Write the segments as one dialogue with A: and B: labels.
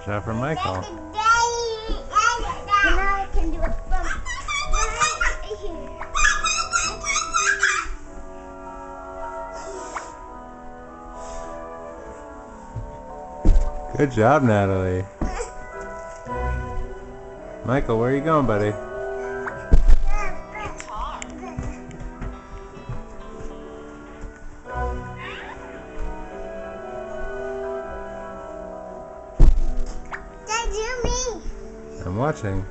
A: Watch out for Michael.
B: Now I can do it from right here.
A: Good job, Natalie. Michael, where are you going, buddy?
B: That's me.
A: I'm watching.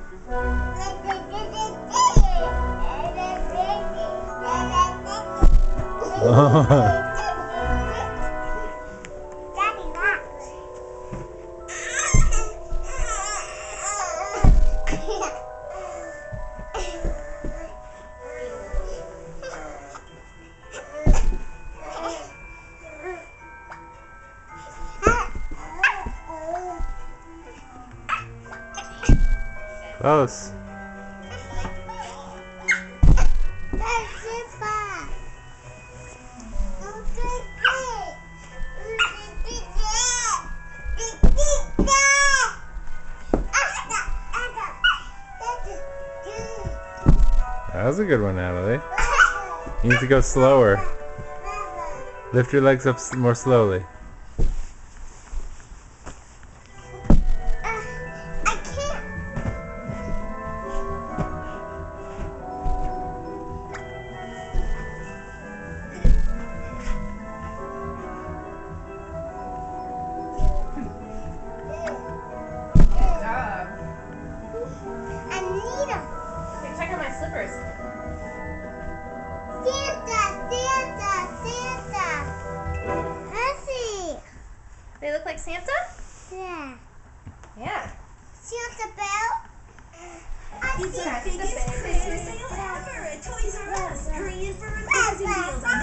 B: Daddy, look.
A: Close. That was a good one, Natalie. You need to go slower. Lift your legs up more slowly.
B: I can't.
C: Good job.
B: I need them.
C: Okay, check out my slippers.
B: Santa. Hussy.
C: They look like Santa?
B: Yeah.
C: Yeah.
B: Santa Bell. I
C: It's
B: see
C: the biggest Christmas sale ever at Toys R Us. Hurry in for amazing deals on